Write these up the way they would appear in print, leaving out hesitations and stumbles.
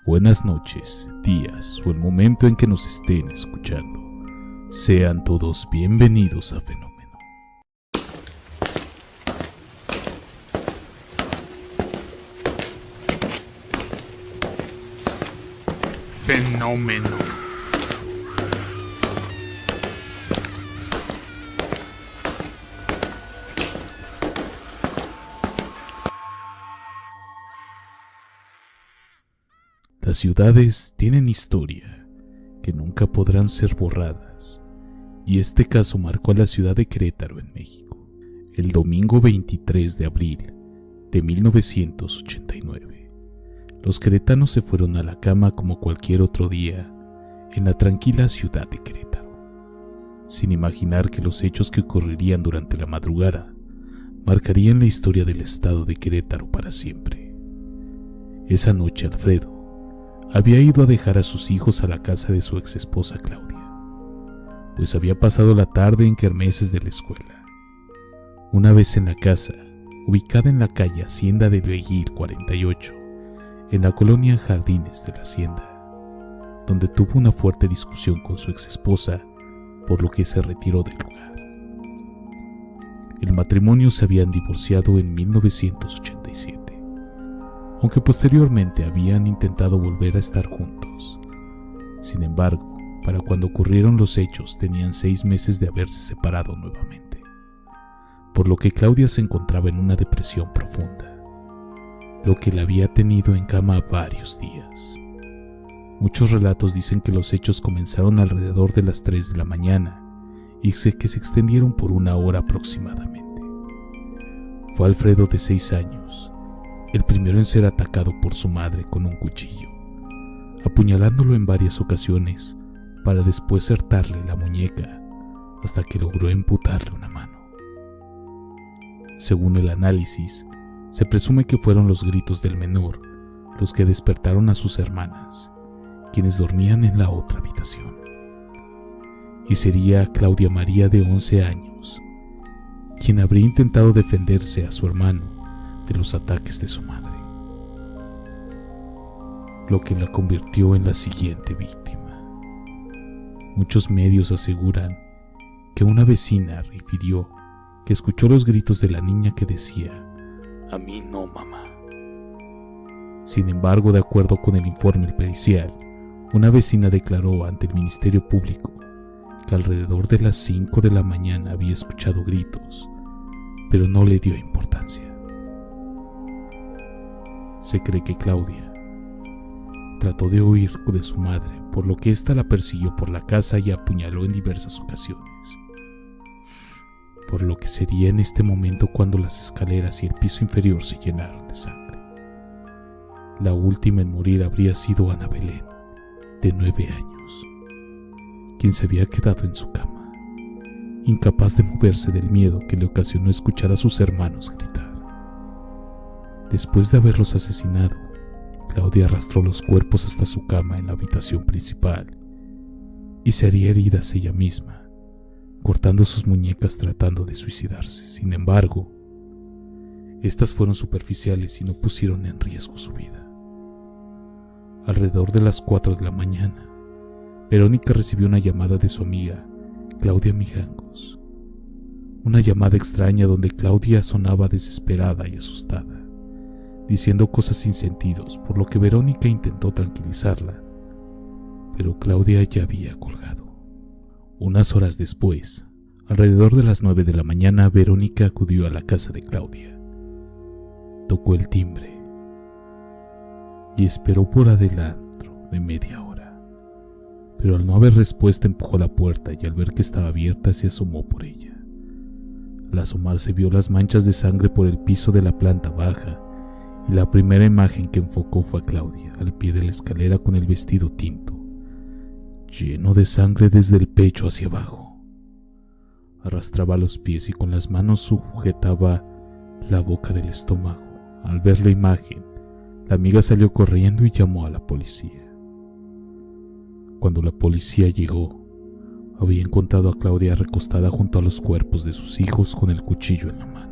buenas noches, días o el momento en que nos estén escuchando. Sean todos bienvenidos a Fenómeno. Fenómeno. Las ciudades tienen historia que nunca podrán ser borradas, y este caso marcó a la ciudad de Querétaro en México, el domingo 23 de abril de 1989. Los queretanos se fueron a la cama como cualquier otro día en la tranquila ciudad de Querétaro, sin imaginar que los hechos que ocurrirían durante la madrugada marcarían la historia del estado de Querétaro para siempre. Esa noche Alfredo había ido a dejar a sus hijos a la casa de su exesposa Claudia, pues había pasado la tarde en kermeses de la escuela. Una vez en la casa, ubicada en la calle Hacienda del Veguil 48, en la colonia Jardines de la Hacienda, donde tuvo una fuerte discusión con su exesposa, por lo que se retiró del lugar. El matrimonio se habían divorciado en 1987. Aunque posteriormente habían intentado volver a estar juntos. Sin embargo, para cuando ocurrieron los hechos tenían 6 meses de haberse separado nuevamente, por lo que Claudia se encontraba en una depresión profunda, lo que la había tenido en cama varios días. Muchos relatos dicen que los hechos comenzaron alrededor de las 3 de la mañana y que se extendieron por 1 hora aproximadamente. Fue Alfredo, de 6 años, el primero en ser atacado por su madre con un cuchillo, apuñalándolo en varias ocasiones para después certarle la muñeca hasta que logró amputarle una mano. Según el análisis, se presume que fueron los gritos del menor los que despertaron a sus hermanas, quienes dormían en la otra habitación. Y sería Claudia María, de 11 años, quien habría intentado defenderse a su hermano de los ataques de su madre, lo que la convirtió en la siguiente víctima. Muchos medios aseguran que una vecina refirió que escuchó los gritos de la niña que decía: "A mí no, mamá". Sin embargo, de acuerdo con el informe pericial, una vecina declaró ante el Ministerio Público que alrededor de las 5 de la mañana había escuchado gritos, pero no le dio importancia. Se cree que Claudia trató de huir de su madre, por lo que ésta la persiguió por la casa y apuñaló en diversas ocasiones. Por lo que sería en este momento cuando las escaleras y el piso inferior se llenaron de sangre. La última en morir habría sido Ana Belén, de 9 años, quien se había quedado en su cama, incapaz de moverse del miedo que le ocasionó escuchar a sus hermanos gritar. Después de haberlos asesinado, Claudia arrastró los cuerpos hasta su cama en la habitación principal y se haría heridas ella misma, cortando sus muñecas tratando de suicidarse. Sin embargo, estas fueron superficiales y no pusieron en riesgo su vida. Alrededor de las 4 de la mañana, Verónica recibió una llamada de su amiga, Claudia Mijangos. Una llamada extraña donde Claudia sonaba desesperada y asustada, diciendo cosas sin sentidos, por lo que Verónica intentó tranquilizarla, pero Claudia ya había colgado. Unas horas después, alrededor de las 9 de la mañana, Verónica acudió a la casa de Claudia. Tocó el timbre y esperó por adentro de media hora, pero al no haber respuesta empujó la puerta y al ver que estaba abierta se asomó por ella. Al asomarse vio las manchas de sangre por el piso de la planta baja, y la primera imagen que enfocó fue a Claudia al pie de la escalera con el vestido tinto, lleno de sangre desde el pecho hacia abajo. Arrastraba los pies y con las manos sujetaba la boca del estómago. Al ver la imagen, la amiga salió corriendo y llamó a la policía. Cuando la policía llegó, había encontrado a Claudia recostada junto a los cuerpos de sus hijos con el cuchillo en la mano.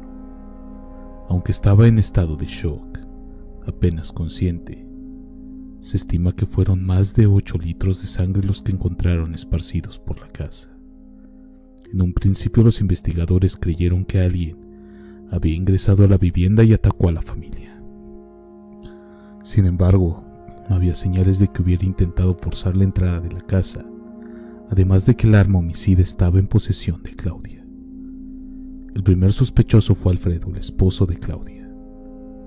Aunque estaba en estado de shock, apenas consciente, Se estima que fueron más de 8 litros de sangre los que encontraron esparcidos por la casa. En un principio los investigadores creyeron que alguien había ingresado a la vivienda y atacó a la familia. Sin embargo, no había señales de que hubiera intentado forzar la entrada de la casa, además de que el arma homicida estaba en posesión de Claudia. El primer sospechoso fue Alfredo, el esposo de Claudia.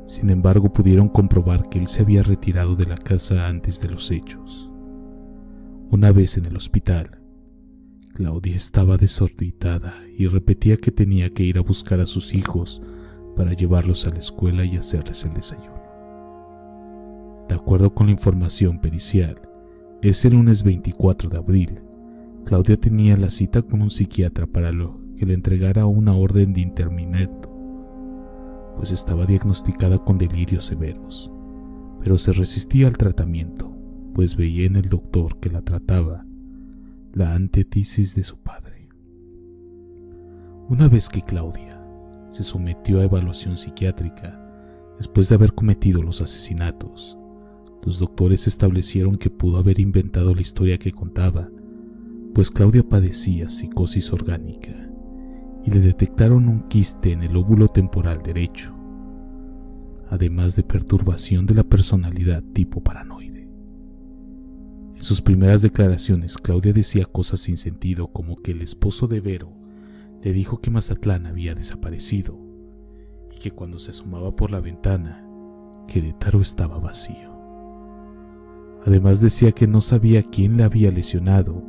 Sin embargo, pudieron comprobar que él se había retirado de la casa antes de los hechos. Una vez en el hospital, Claudia estaba desorbitada y repetía que tenía que ir a buscar a sus hijos para llevarlos a la escuela y hacerles el desayuno. De acuerdo con la información pericial, ese lunes 24 de abril, Claudia tenía la cita con un psiquiatra para que le entregara una orden de internamiento, pues estaba diagnosticada con delirios severos, pero se resistía al tratamiento, pues veía en el doctor que la trataba la antítesis de su padre. Una vez que Claudia se sometió a evaluación psiquiátrica después de haber cometido los asesinatos, los doctores establecieron que pudo haber inventado la historia que contaba, pues Claudia padecía psicosis orgánica y le detectaron un quiste en el lóbulo temporal derecho, además de perturbación de la personalidad tipo paranoide. En sus primeras declaraciones, Claudia decía cosas sin sentido, como que el esposo de Vero le dijo que Mazatlán había desaparecido y que cuando se asomaba por la ventana, Querétaro estaba vacío. Además decía que no sabía quién le había lesionado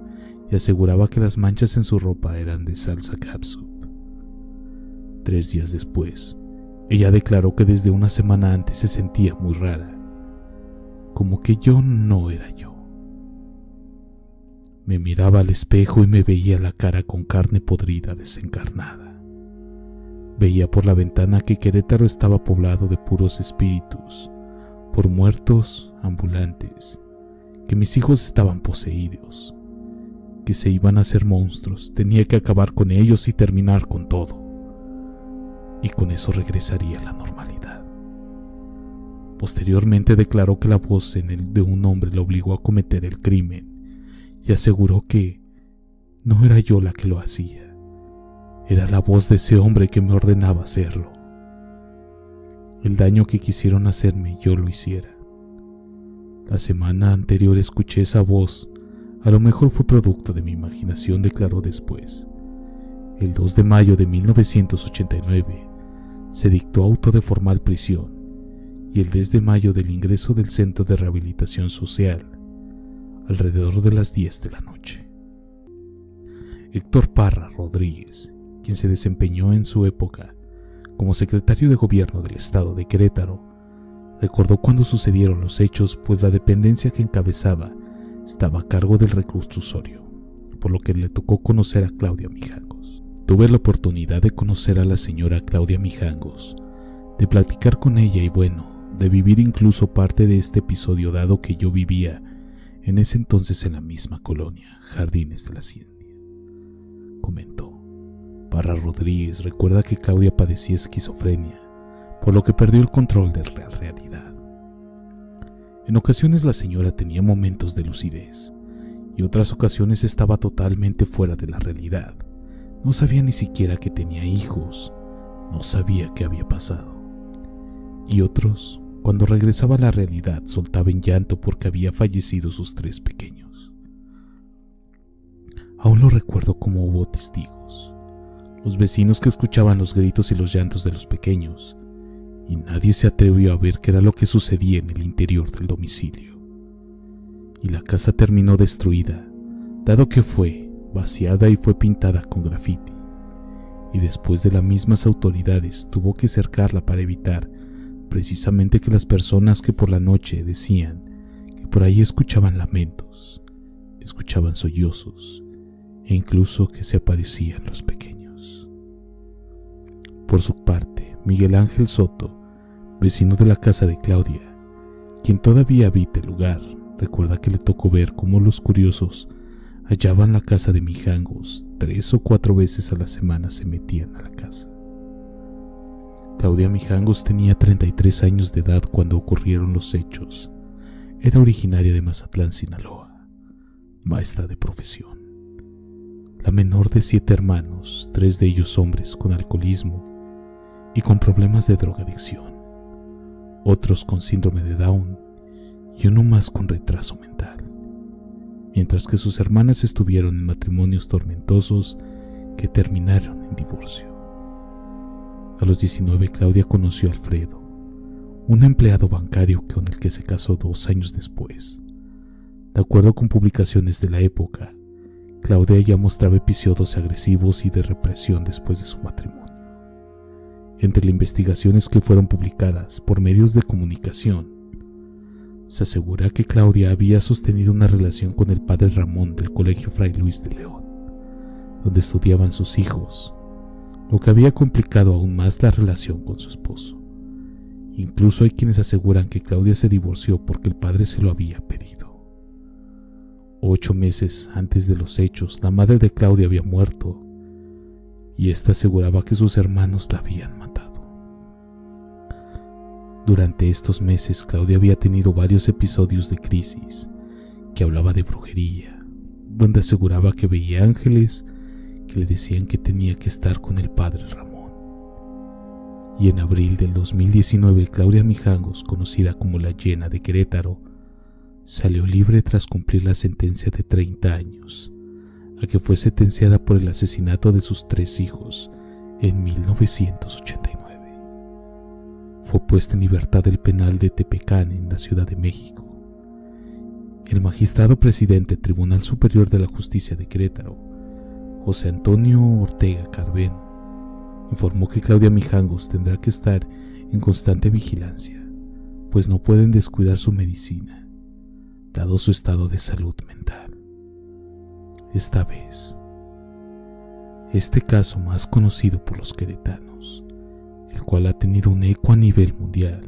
y aseguraba que las manchas en su ropa eran de salsa catsup. 3 días después, ella declaró que desde una semana antes se sentía muy rara, como que yo no era yo. Me miraba al espejo y me veía la cara con carne podrida desencarnada. Veía por la ventana que Querétaro estaba poblado de puros espíritus, por muertos ambulantes, que mis hijos estaban poseídos, que se iban a hacer monstruos, tenía que acabar con ellos y terminar con todo. Y con eso regresaría a la normalidad. Posteriormente declaró que la voz de un hombre la obligó a cometer el crimen y aseguró que no era yo la que lo hacía, era la voz de ese hombre que me ordenaba hacerlo. El daño que quisieron hacerme yo lo hiciera. La semana anterior escuché esa voz, a lo mejor fue producto de mi imaginación, declaró después. El 2 de mayo de 1989 se dictó auto de formal prisión y el 10 de mayo del ingreso del Centro de Rehabilitación Social, alrededor de las 10 de la noche. Héctor Parra Rodríguez, quien se desempeñó en su época como secretario de gobierno del estado de Querétaro, recordó cuando sucedieron los hechos, pues la dependencia que encabezaba estaba a cargo del reclusorio, por lo que le tocó conocer a Claudia Mijangos. Tuve la oportunidad de conocer a la señora Claudia Mijangos, de platicar con ella y bueno, de vivir incluso parte de este episodio, dado que yo vivía en ese entonces en la misma colonia, Jardines de la India, comentó. Parra Rodríguez recuerda que Claudia padecía esquizofrenia, por lo que perdió el control de la realidad. En ocasiones la señora tenía momentos de lucidez y otras ocasiones estaba totalmente fuera de la realidad. No sabía ni siquiera que tenía hijos, no sabía qué había pasado. Y otros, cuando regresaba a la realidad, soltaba en llanto porque había fallecido sus 3 pequeños. Aún lo recuerdo como hubo testigos, los vecinos que escuchaban los gritos y los llantos de los pequeños, y nadie se atrevió a ver qué era lo que sucedía en el interior del domicilio. Y la casa terminó destruida, dado que fue vaciada y fue pintada con grafiti, y después de las mismas autoridades tuvo que cercarla para evitar precisamente que las personas que por la noche decían que por ahí escuchaban lamentos, escuchaban sollozos e incluso que se aparecían los pequeños. Por su parte, Miguel Ángel Soto, vecino de la casa de Claudia, quien todavía habita el lugar, recuerda que le tocó ver cómo los curiosos hallaban la casa de Mijangos 3 o 4 veces a la semana se metían a la casa. Claudia Mijangos tenía 33 años de edad cuando ocurrieron los hechos. era originaria de Mazatlán, Sinaloa, maestra de profesión. La menor de 7 hermanos, 3 de ellos hombres con alcoholismo y con problemas de drogadicción, otros con síndrome de Down y uno más con retraso mental, mientras que sus hermanas estuvieron en matrimonios tormentosos que terminaron en divorcio. A los 19, Claudia conoció a Alfredo, un empleado bancario con el que se casó 2 años después. De acuerdo con publicaciones de la época, Claudia ya mostraba episodios agresivos y de represión después de su matrimonio. Entre las investigaciones que fueron publicadas por medios de comunicación, se asegura que Claudia había sostenido una relación con el padre Ramón del Colegio Fray Luis de León, donde estudiaban sus hijos, lo que había complicado aún más la relación con su esposo. Incluso hay quienes aseguran que Claudia se divorció porque el padre se lo había pedido. 8 meses antes de los hechos, la madre de Claudia había muerto y ésta aseguraba que sus hermanos la habían matado. Durante estos meses, Claudia había tenido varios episodios de crisis que hablaba de brujería, donde aseguraba que veía ángeles que le decían que tenía que estar con el padre Ramón. Y en abril del 2019, Claudia Mijangos, conocida como la Llena de Querétaro, salió libre tras cumplir la sentencia de 30 años, a que fue sentenciada por el asesinato de sus 3 hijos en 1989. Fue puesta en libertad del penal de Tepecán en la Ciudad de México. El magistrado presidente del Tribunal Superior de la Justicia de Querétaro, José Antonio Ortega Carben, informó que Claudia Mijangos tendrá que estar en constante vigilancia, pues no pueden descuidar su medicina, dado su estado de salud mental. Esta vez, este caso más conocido por los queretanos, el cual ha tenido un eco a nivel mundial,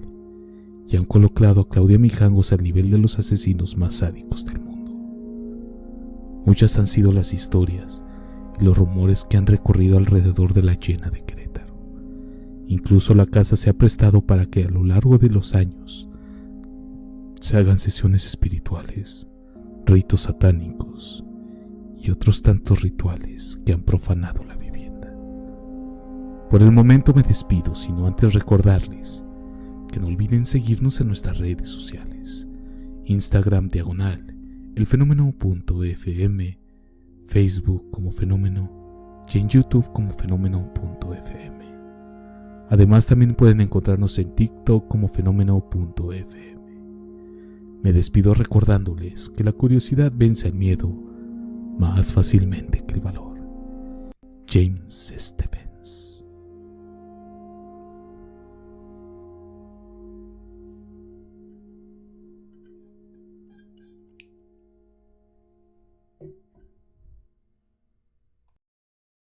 y han colocado a Claudia Mijangos al nivel de los asesinos más sádicos del mundo. Muchas han sido las historias y los rumores que han recorrido alrededor de la Llena de Querétaro. Incluso la casa se ha prestado para que a lo largo de los años se hagan sesiones espirituales, ritos satánicos y otros tantos rituales que han profanado la vivienda. Por el momento me despido, sino antes recordarles que no olviden seguirnos en nuestras redes sociales: Instagram /elfenómeno.fm, Facebook como Fenómeno y en YouTube como Fenómeno.fm. Además también pueden encontrarnos en TikTok como Fenómeno.fm. Me despido recordándoles que la curiosidad vence al miedo más fácilmente que el valor. James St.